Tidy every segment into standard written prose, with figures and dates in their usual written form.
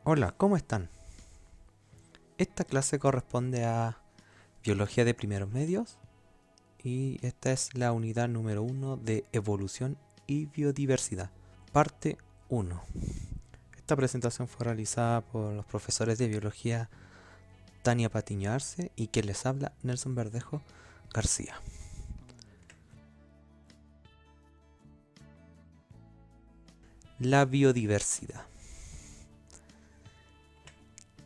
Hola, ¿cómo están? Esta clase corresponde a Biología de Primeros Medios y esta es la unidad número 1 de Evolución y Biodiversidad, parte 1. Esta presentación fue realizada por los profesores de Biología Tania Patiño Arce y quien les habla, Nelson Verdejo García. La biodiversidad.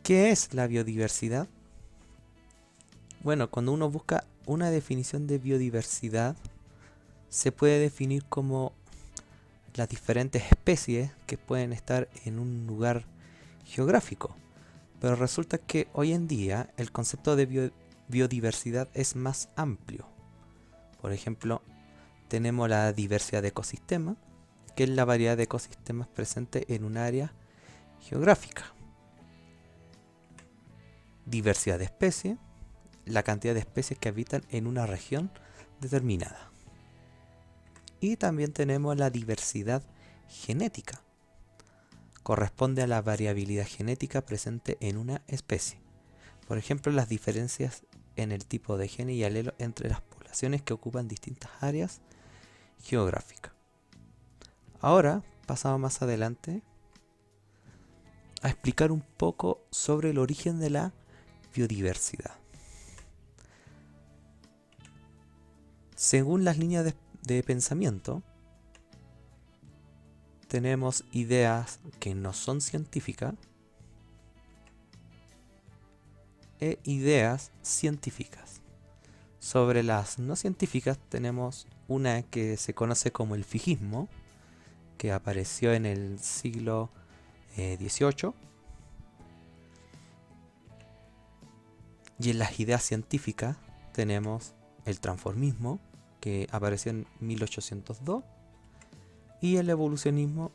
¿Qué es la biodiversidad? Bueno, cuando uno busca una definición de biodiversidad, se puede definir como las diferentes especies que pueden estar en un lugar geográfico. Pero resulta que hoy en día el concepto de biodiversidad es más amplio. Por ejemplo, tenemos la diversidad de ecosistemas, que es la variedad de ecosistemas presente en un área geográfica. Diversidad de especies, la cantidad de especies que habitan en una región determinada. Y también tenemos la diversidad genética. Corresponde a la variabilidad genética presente en una especie. Por ejemplo, las diferencias en el tipo de gene y alelo entre las poblaciones que ocupan distintas áreas geográficas. Ahora, pasamos más adelante a explicar un poco sobre el origen de la biodiversidad. Según las líneas de pensamiento, tenemos ideas que no son científicas e ideas científicas. Sobre las no científicas tenemos una que se conoce como el fijismo, que apareció en el siglo XVIII. Y en las ideas científicas tenemos el transformismo, que apareció en 1802, y el evolucionismo,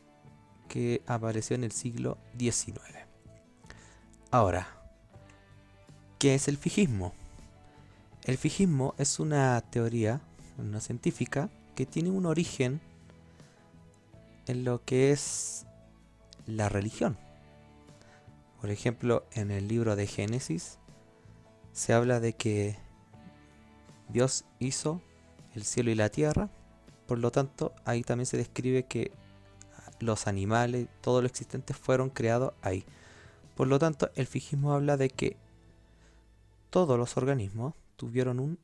que apareció en el siglo XIX. Ahora, ¿qué es el fijismo? El fijismo es una teoría no científica que tiene un origen en lo que es la religión. Por ejemplo, en el libro de Génesis se habla de que Dios hizo el cielo y la tierra, por lo tanto ahí también se describe que los animales, todo lo existente fueron creados ahí. Por lo tanto, el fijismo habla de que todos los organismos tuvieron un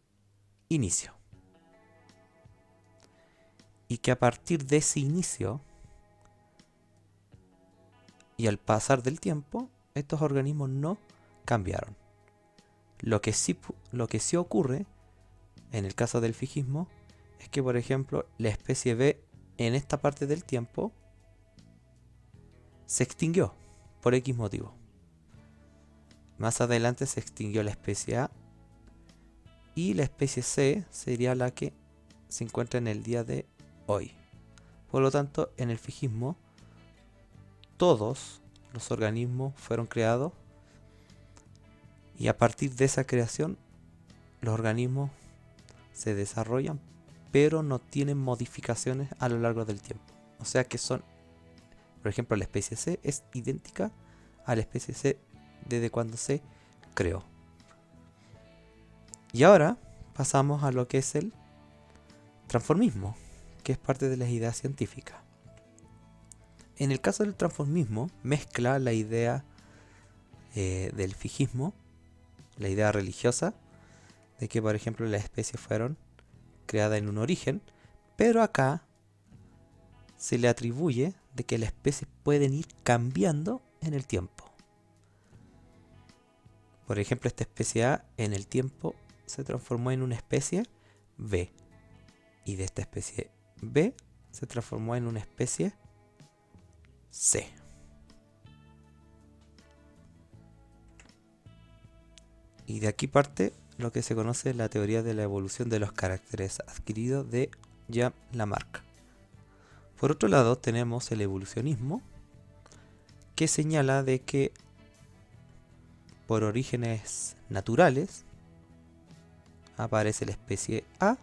inicio y que a partir de ese inicio y al pasar del tiempo, estos organismos no cambiaron. Lo que sí ocurre en el caso del fijismo es que, por ejemplo, la especie B en esta parte del tiempo se extinguió por X motivo. Más adelante se extinguió la especie A y la especie C sería la que se encuentra en el día de hoy. Por lo tanto, en el fijismo, todos los organismos fueron creados y a partir de esa creación, los organismos se desarrollan, pero no tienen modificaciones a lo largo del tiempo. O sea que son, por ejemplo, la especie C es idéntica a la especie C desde cuando se creó. Y ahora pasamos a lo que es el transformismo, que es parte de las ideas científicas. En el caso del transformismo, mezcla la idea del fijismo, la idea religiosa, de que por ejemplo las especies fueron creadas en un origen, pero acá se le atribuye de que las especies pueden ir cambiando en el tiempo. Por ejemplo, esta especie A en el tiempo se transformó en una especie B, y de esta especie B se transformó en una especie C. Y de aquí parte lo que se conoce la teoría de la evolución de los caracteres adquiridos de Jean Lamarck. Por otro lado tenemos el evolucionismo, que señala de que por orígenes naturales aparece la especie A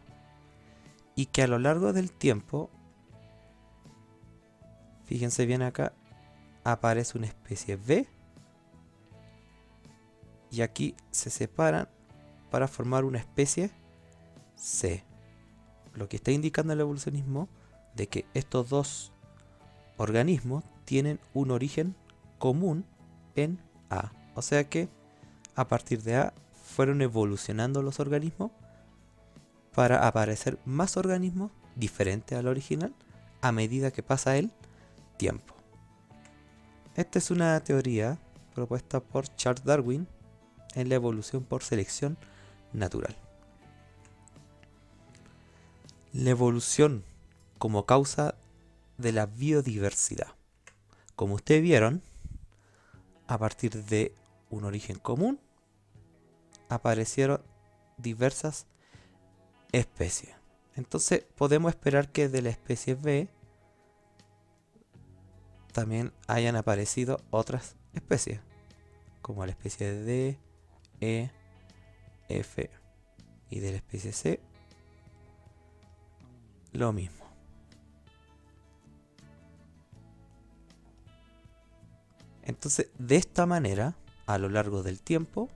y que a lo largo del tiempo, fíjense bien acá, aparece una especie B y aquí se separan para formar una especie C. Lo que está indicando el evolucionismo de que estos dos organismos tienen un origen común en A. O sea que a partir de A fueron evolucionando los organismos para aparecer más organismos diferentes al original a medida que pasa el tiempo. Esta es una teoría propuesta por Charles Darwin en la evolución por selección natural. La evolución como causa de la biodiversidad. Como ustedes vieron, a partir de un origen común aparecieron diversas especies. Entonces podemos esperar que de la especie B también hayan aparecido otras especies, como la especie D, E, F, y de la especie C lo mismo. Entonces, de esta manera, a lo largo del tiempo,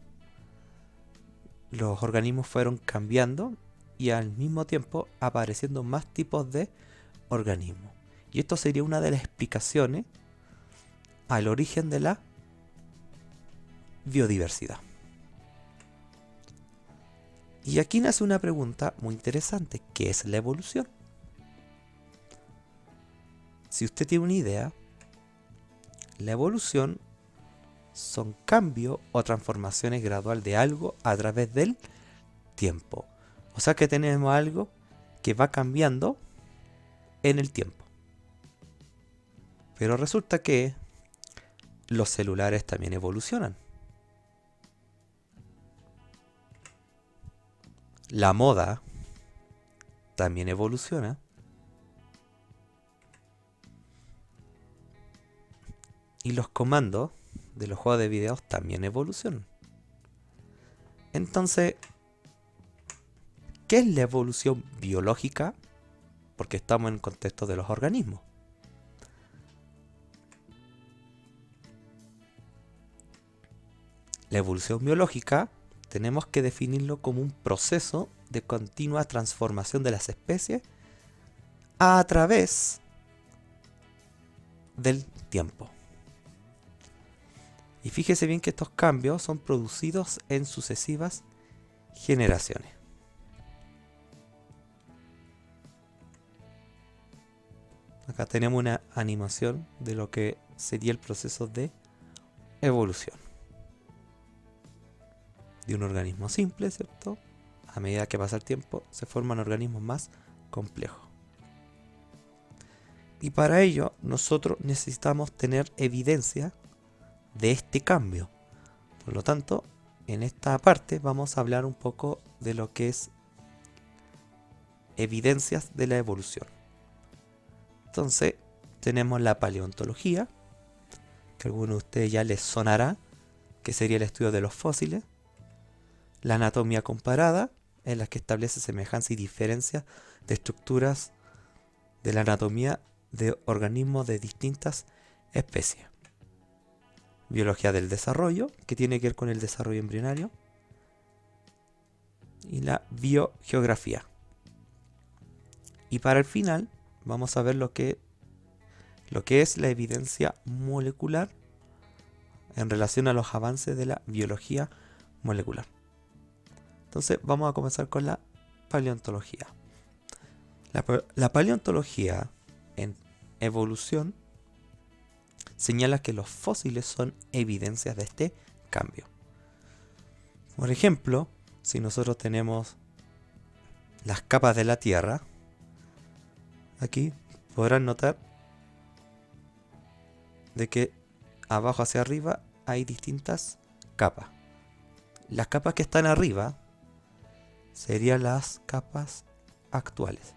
los organismos fueron cambiando y al mismo tiempo apareciendo más tipos de organismos. Y esto sería una de las explicaciones al origen de la biodiversidad. Y aquí nace una pregunta muy interesante: ¿qué es la evolución? Si usted tiene una idea, la evolución son cambios o transformaciones graduales de algo a través del tiempo. O sea que tenemos algo que va cambiando en el tiempo. Pero resulta que los celulares también evolucionan. La moda también evoluciona. Y los comandos de los juegos de videos también evolucionan. Entonces, ¿qué es la evolución biológica? Porque estamos en el contexto de los organismos. La evolución biológica tenemos que definirlo como un proceso de continua transformación de las especies a través del tiempo. Y fíjese bien que estos cambios son producidos en sucesivas generaciones. Acá tenemos una animación de lo que sería el proceso de evolución de un organismo simple, ¿cierto? A medida que pasa el tiempo se forman organismos más complejos. Y para ello nosotros necesitamos tener evidencia de este cambio. Por lo tanto, en esta parte vamos a hablar un poco de lo que es evidencias de la evolución. Entonces, tenemos la paleontología, que a algunos de ustedes ya les sonará, que sería el estudio de los fósiles. La anatomía comparada, en la que establece semejanza y diferencia de estructuras de la anatomía de organismos de distintas especies. Biología del desarrollo, que tiene que ver con el desarrollo embrionario. Y la biogeografía. Y para el final, vamos a ver lo que es la evidencia molecular en relación a los avances de la biología molecular. Entonces vamos a comenzar con la paleontología. La paleontología en evolución señala que los fósiles son evidencias de este cambio. Por ejemplo, si nosotros tenemos las capas de la Tierra, aquí podrán notar de que abajo hacia arriba hay distintas capas. Las capas que están arriba serían las capas actuales.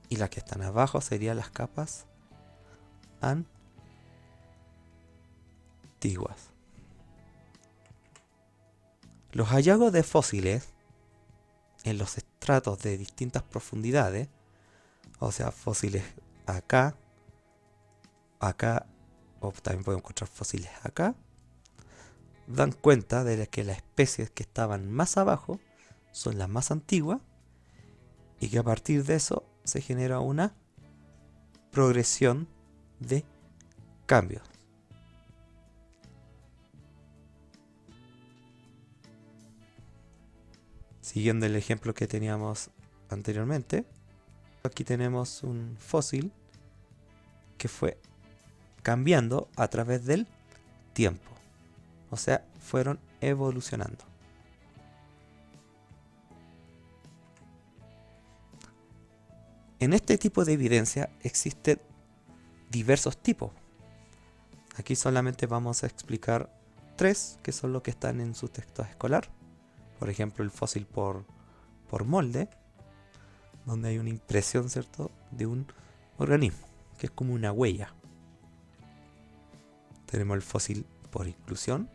Y las que están abajo serían las capas antiguas. Los hallazgos de fósiles en los estratos de distintas profundidades, o sea, fósiles acá, acá o también podemos encontrar fósiles acá, dan cuenta de que las especies que estaban más abajo son las más antiguas y que a partir de eso se genera una progresión de cambios. Siguiendo el ejemplo que teníamos anteriormente, aquí tenemos un fósil que fue cambiando a través del tiempo. O sea, fueron evolucionando. En este tipo de evidencia existen diversos tipos. Aquí solamente vamos a explicar 3, que son los que están en su texto escolar. Por ejemplo, el fósil por molde, donde hay una impresión, ¿cierto?, de un organismo, que es como una huella. Tenemos el fósil por inclusión.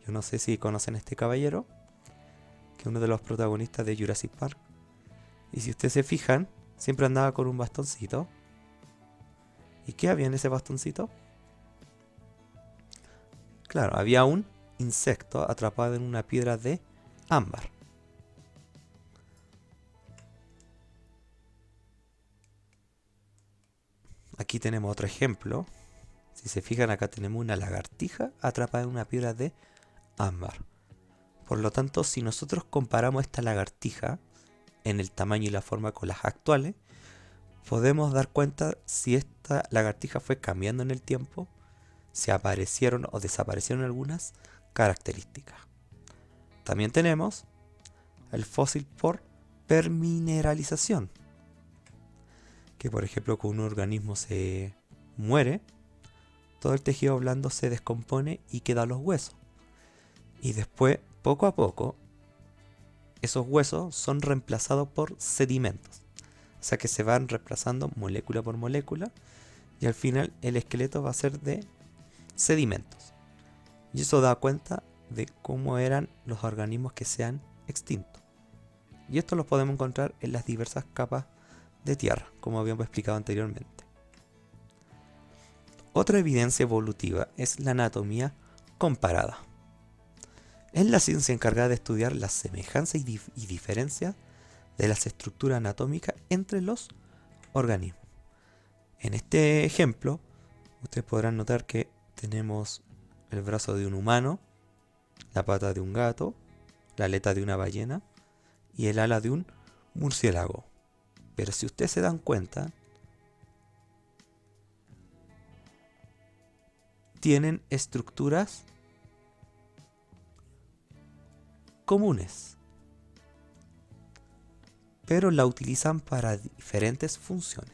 Yo no sé si conocen a este caballero, que es uno de los protagonistas de Jurassic Park. Y si ustedes se fijan, siempre andaba con un bastoncito. ¿Y qué había en ese bastoncito? Claro, había un insecto atrapado en una piedra de ámbar. Aquí tenemos otro ejemplo. Si se fijan, acá tenemos una lagartija atrapada en una piedra de ámbar. Por lo tanto, si nosotros comparamos esta lagartija en el tamaño y la forma con las actuales, podemos dar cuenta si esta lagartija fue cambiando en el tiempo, si aparecieron o desaparecieron algunas características. También tenemos el fósil por permineralización, que por ejemplo cuando un organismo se muere, todo el tejido blando se descompone y quedan los huesos. Y después, poco a poco, esos huesos son reemplazados por sedimentos. O sea que se van reemplazando molécula por molécula y al final el esqueleto va a ser de sedimentos. Y eso da cuenta de cómo eran los organismos que se han extinto. Y esto lo podemos encontrar en las diversas capas de tierra, como habíamos explicado anteriormente. Otra evidencia evolutiva es la anatomía comparada. Es la ciencia encargada de estudiar las semejanzas y diferencias de las estructuras anatómicas entre los organismos. En este ejemplo, ustedes podrán notar que tenemos el brazo de un humano, la pata de un gato, la aleta de una ballena y el ala de un murciélago. Pero si ustedes se dan cuenta, tienen estructuras comunes, pero la utilizan para diferentes funciones.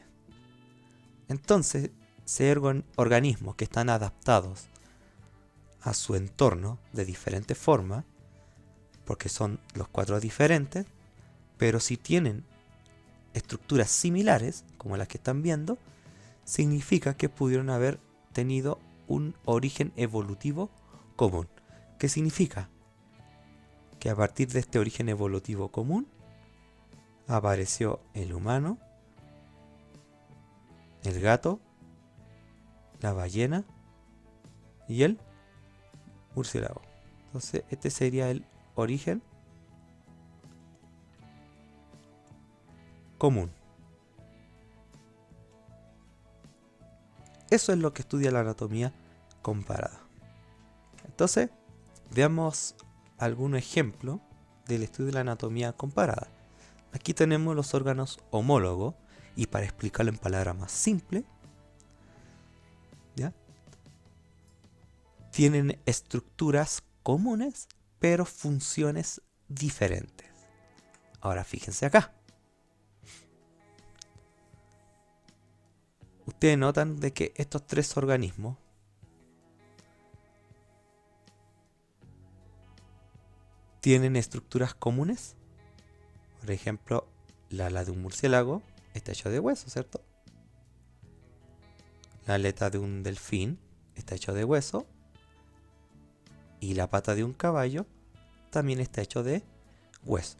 Entonces, ser organismos que están adaptados a su entorno de diferentes formas, porque son los 4 diferentes, pero si tienen estructuras similares, como las que están viendo, significa que pudieron haber tenido un origen evolutivo común. ¿Qué significa? Que a partir de este origen evolutivo común apareció el humano, el gato, la ballena y el murciélago. Entonces este sería el origen común. Eso es lo que estudia la anatomía comparada. Entonces, veamos algún ejemplo del estudio de la anatomía comparada. Aquí tenemos los órganos homólogos y para explicarlo en palabras más simples, ¿ya?, tienen estructuras comunes pero funciones diferentes. Ahora fíjense acá. Ustedes notan de que estos 3 organismos tienen estructuras comunes. Por ejemplo, la ala de un murciélago está hecha de hueso, ¿cierto? La aleta de un delfín está hecha de hueso. Y la pata de un caballo también está hecho de hueso.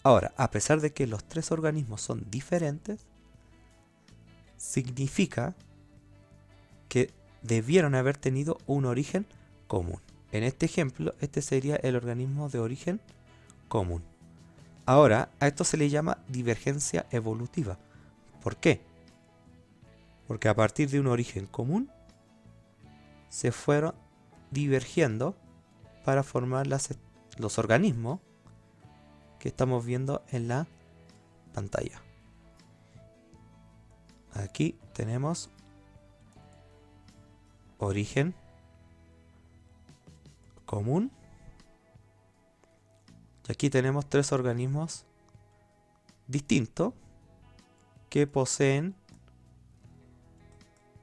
Ahora, a pesar de que los 3 organismos son diferentes, significa que debieron haber tenido un origen común. En este ejemplo, este sería el organismo de origen común. Ahora, a esto se le llama divergencia evolutiva. ¿Por qué? Porque a partir de un origen común se fueron divergiendo para formar los organismos que estamos viendo en la pantalla. Aquí tenemos origen común. Y aquí tenemos tres organismos distintos que poseen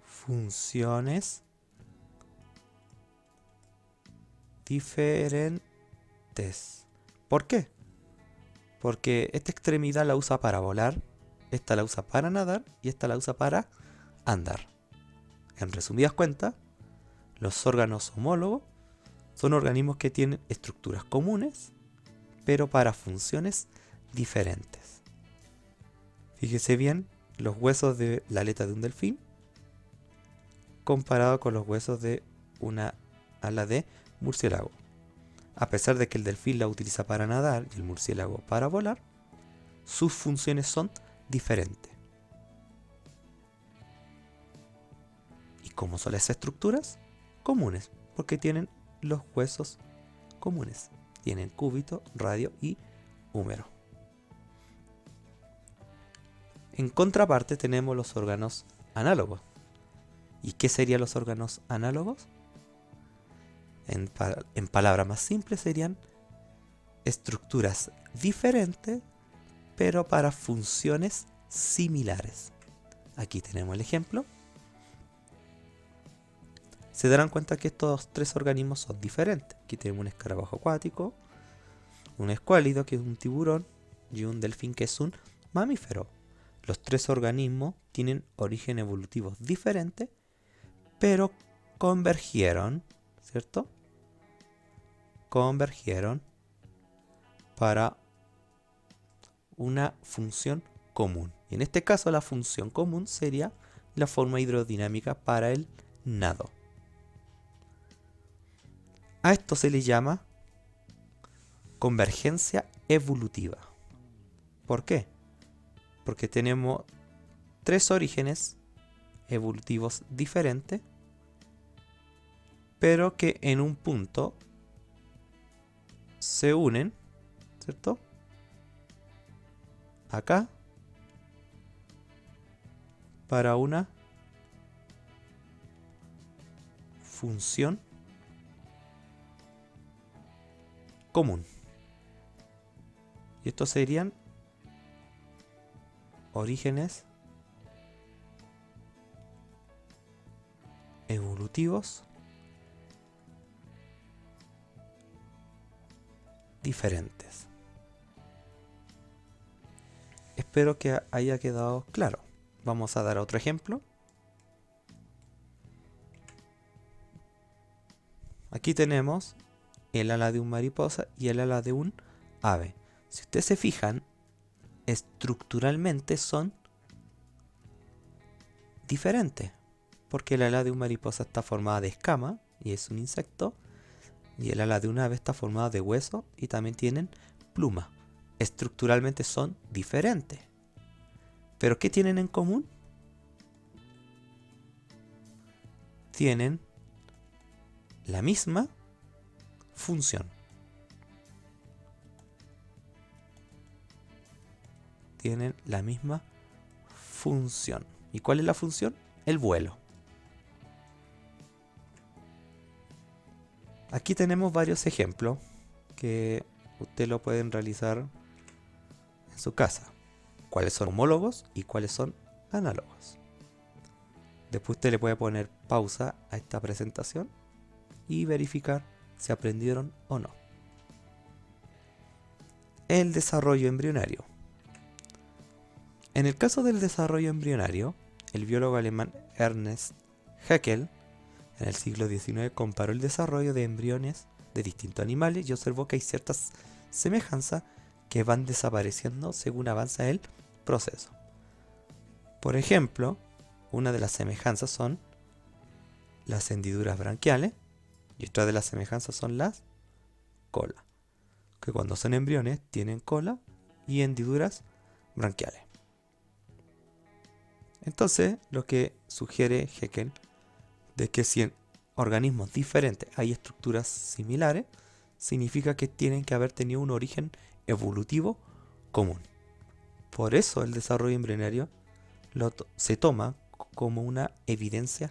funciones diferentes. ¿Por qué? Porque esta extremidad la usa para volar, esta la usa para nadar y esta la usa para andar. En resumidas cuentas, los órganos homólogos son organismos que tienen estructuras comunes, pero para funciones diferentes. Fíjese bien los huesos de la aleta de un delfín comparado con los huesos de una ala de murciélago. A pesar de que el delfín la utiliza para nadar y el murciélago para volar, sus funciones son diferentes. ¿Y cómo son las estructuras? Comunes, porque tienen los huesos comunes. Tienen cúbito, radio y húmero. En contraparte tenemos los órganos análogos. ¿Y qué serían los órganos análogos? En palabras más simples serían estructuras diferentes, pero para funciones similares. Aquí tenemos el ejemplo. Se darán cuenta que estos tres organismos son diferentes. Aquí tenemos un escarabajo acuático, un escuálido que es un tiburón y un delfín que es un mamífero. Los tres organismos tienen origen evolutivo diferente, pero convergieron, ¿cierto? Convergieron para una función común. Y en este caso la función común sería la forma hidrodinámica para el nado. A esto se le llama convergencia evolutiva. ¿Por qué? Porque tenemos tres orígenes evolutivos diferentes, pero que en un punto se unen, ¿cierto? Acá, para una función común. Y estos serían orígenes evolutivos diferentes. Espero que haya quedado claro. Vamos a dar otro ejemplo. Aquí tenemos el ala de un mariposa y el ala de un ave. Si ustedes se fijan, estructuralmente son diferentes, porque el ala de un mariposa está formada de escama y es un insecto, y el ala de un ave está formada de hueso y también tienen pluma. Estructuralmente son diferentes. ¿Pero qué tienen en común? Tienen la misma función. Tienen la misma función. ¿Y cuál es la función? El vuelo. Aquí tenemos varios ejemplos que usted lo pueden realizar en su casa. Cuáles son homólogos y cuáles son análogos. Después usted le puede poner pausa a esta presentación y verificar si aprendieron o no. El desarrollo embrionario. En el caso del desarrollo embrionario, el biólogo alemán Ernst Haeckel en el siglo XIX comparó el desarrollo de embriones de distintos animales y observó que hay ciertas semejanzas que van desapareciendo según avanza el proceso. Por ejemplo, una de las semejanzas son las hendiduras branquiales y otra de las semejanzas son las colas, que cuando son embriones tienen cola y hendiduras branquiales. Entonces, lo que sugiere Haeckel de que si en organismos diferentes hay estructuras similares, significa que tienen que haber tenido un origen evolutivo común. Por eso el desarrollo embrionario se toma como una evidencia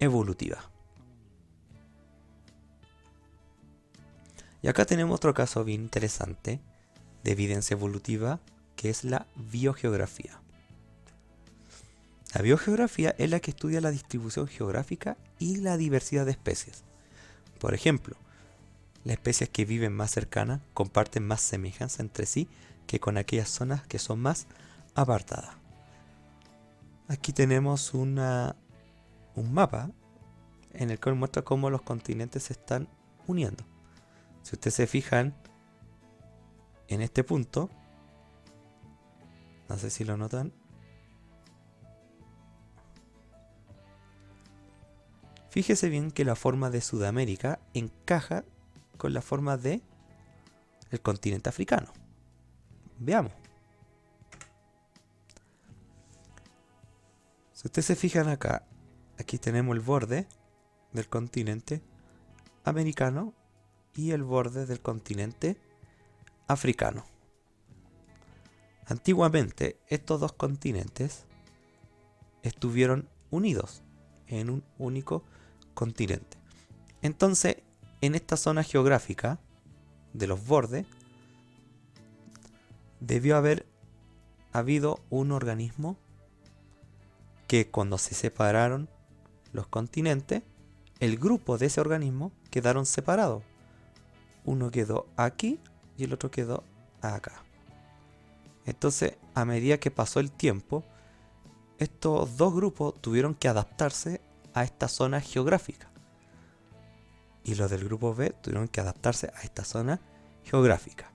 evolutiva. Y acá tenemos otro caso bien interesante de evidencia evolutiva, que es la biogeografía. La biogeografía es la que estudia la distribución geográfica y la diversidad de especies. Por ejemplo, las especies que viven más cercanas comparten más semejanza entre sí que con aquellas zonas que son más apartadas. Aquí tenemos un mapa en el cual muestra cómo los continentes se están uniendo. Si ustedes se fijan en este punto, no sé si lo notan, fíjese bien que la forma de Sudamérica encaja con la forma de el continente africano. Veamos. Si ustedes se fijan acá, aquí tenemos el borde del continente americano y el borde del continente africano. Antiguamente, estos dos continentes estuvieron unidos en un único continente. Entonces, en esta zona geográfica de los bordes, debió haber habido un organismo que cuando se separaron los continentes, el grupo de ese organismo quedaron separados. Uno quedó aquí y el otro quedó acá. Entonces, a medida que pasó el tiempo, estos dos grupos tuvieron que adaptarse a esta zona geográfica. Y los del grupo B tuvieron que adaptarse a esta zona geográfica.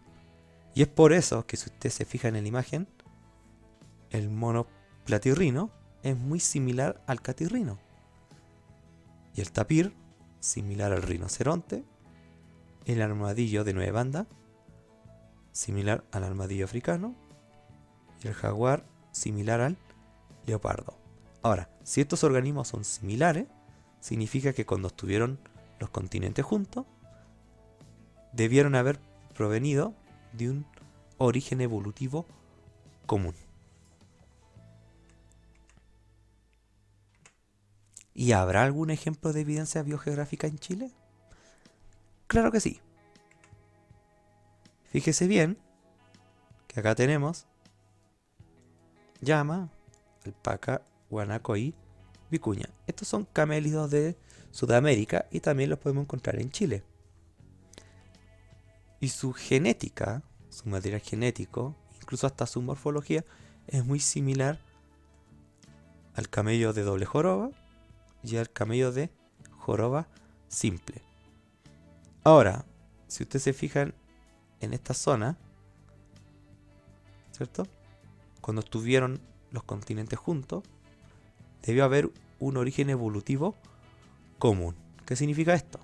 Y es por eso que si usted se fija en la imagen, el mono platirrino es muy similar al catirrino. Y el tapir, similar al rinoceronte. El armadillo de 9 bandas, similar al armadillo africano. Y el jaguar, similar al leopardo. Ahora, si estos organismos son similares, significa que cuando estuvieron los continentes juntos, debieron haber provenido de un origen evolutivo común. ¿Y habrá algún ejemplo de evidencia biogeográfica en Chile? Claro que sí. Fíjese bien que acá tenemos llama, alpaca, guanaco y vicuña. Estos son camélidos de Sudamérica y también los podemos encontrar en Chile. Y su genética, su material genético, incluso hasta su morfología, es muy similar al camello de doble joroba y al camello de joroba simple. Ahora, si ustedes se fijan en esta zona, ¿cierto? Cuando estuvieron los continentes juntos, debió haber un origen evolutivo común. ¿Qué significa esto?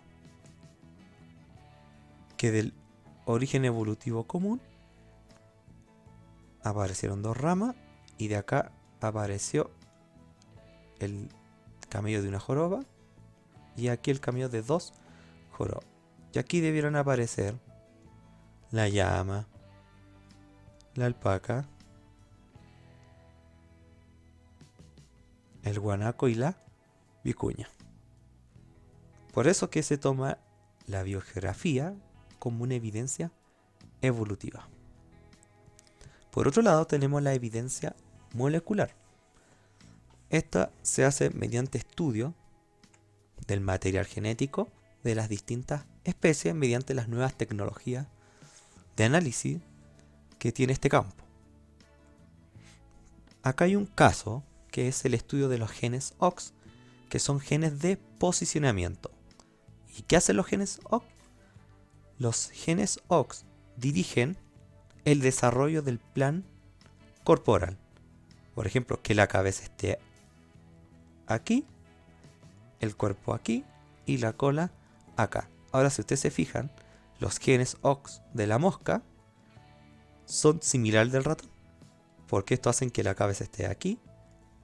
Que del origen evolutivo común aparecieron dos ramas y de acá apareció el camello de una joroba y aquí el camello de dos jorobas. Y aquí debieron aparecer la llama, la alpaca, el guanaco y la vicuña. Por eso que se toma la biogeografía como una evidencia evolutiva. Por otro lado tenemos la evidencia molecular. Esta se hace mediante estudio del material genético de las distintas especies mediante las nuevas tecnologías de análisis que tiene este campo. Acá hay un caso que es el estudio de los genes OX, que son genes de posicionamiento. ¿Y qué hacen los genes OX? Los genes OX dirigen el desarrollo del plan corporal. Por ejemplo, que la cabeza esté aquí, el cuerpo aquí y la cola acá. Ahora, si ustedes se fijan, los genes OX de la mosca son similares del ratón, porque esto hace que la cabeza esté aquí,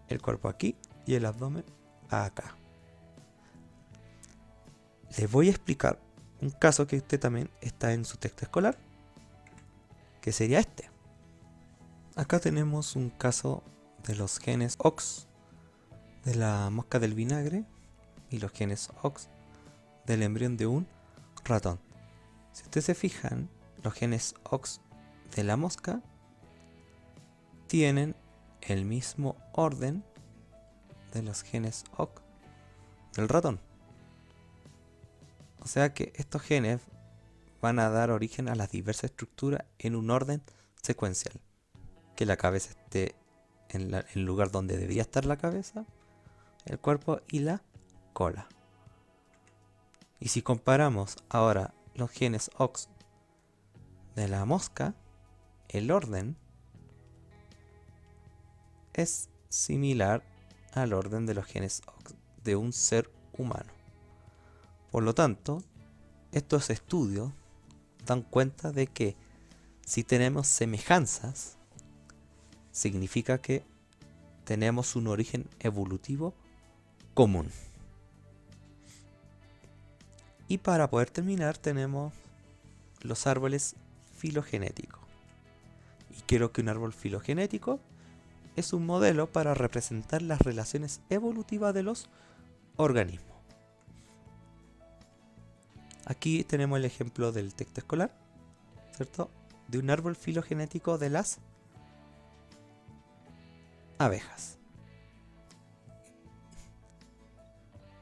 el cuerpo aquí y el abdomen acá. Les voy a explicar un caso que usted también está en su texto escolar, que sería este. Acá tenemos un caso de los genes OX de la mosca del vinagre y los genes OX del embrión de un ratón. Si ustedes se fijan, los genes OX de la mosca tienen el mismo orden de los genes OX del ratón. O sea que estos genes van a dar origen a las diversas estructuras en un orden secuencial. Que la cabeza esté en el lugar donde debería estar la cabeza, el cuerpo y la cola. Y si comparamos ahora los genes OX de la mosca, el orden es similar al orden de los genes OX de un ser humano. Por lo tanto, estos estudios dan cuenta de que si tenemos semejanzas, significa que tenemos un origen evolutivo común. Y para poder terminar tenemos los árboles filogenéticos. Y quiero que un árbol filogenético es un modelo para representar las relaciones evolutivas de los organismos. Aquí tenemos el ejemplo del texto escolar, ¿cierto? De un árbol filogenético de las abejas.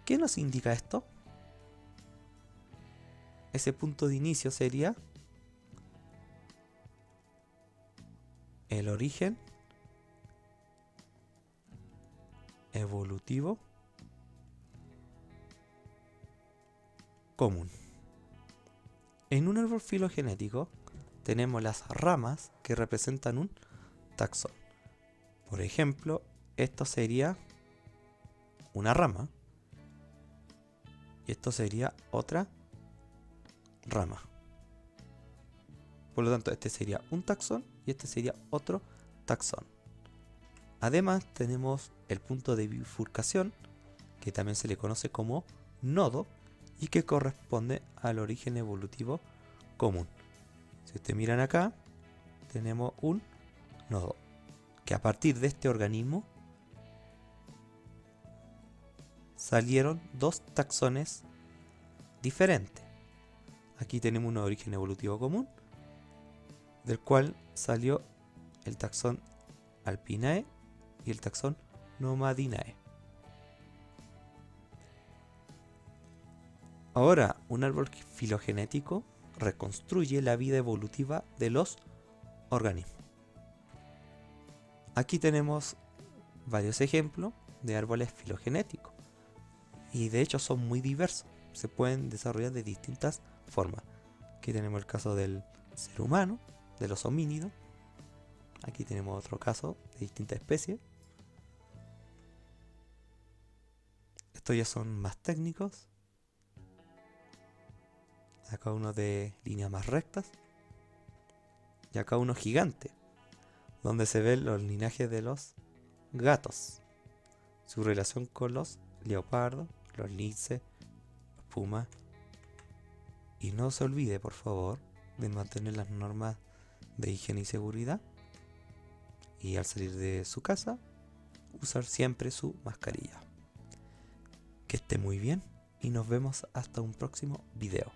¿Qué nos indica esto? Ese punto de inicio sería el origen evolutivo común. En un árbol filogenético tenemos las ramas que representan un taxón. Por ejemplo, esto sería una rama y esto sería otra rama. Por lo tanto, este sería un taxón y este sería otro taxón. Además, tenemos el punto de bifurcación, que también se le conoce como nodo y que corresponde al origen evolutivo común. Si ustedes miran acá, tenemos un nodo, que a partir de este organismo salieron dos taxones diferentes. Aquí tenemos un origen evolutivo común, del cual salió el taxón Alpinae y el taxón Nomadinae. Ahora, un árbol filogenético reconstruye la vida evolutiva de los organismos. Aquí tenemos varios ejemplos de árboles filogenéticos y de hecho son muy diversos, se pueden desarrollar de distintas formas. Aquí tenemos el caso del ser humano, de los homínidos. Aquí tenemos otro caso de distintas especies. Estos ya son más técnicos. Acá uno de líneas más rectas. Y acá uno gigante, donde se ven los linajes de los gatos, su relación con los leopardos, los linces, los pumas. Y no se olvide, por favor, de mantener las normas de higiene y seguridad. Y al salir de su casa, usar siempre su mascarilla. Que esté muy bien y nos vemos hasta un próximo video.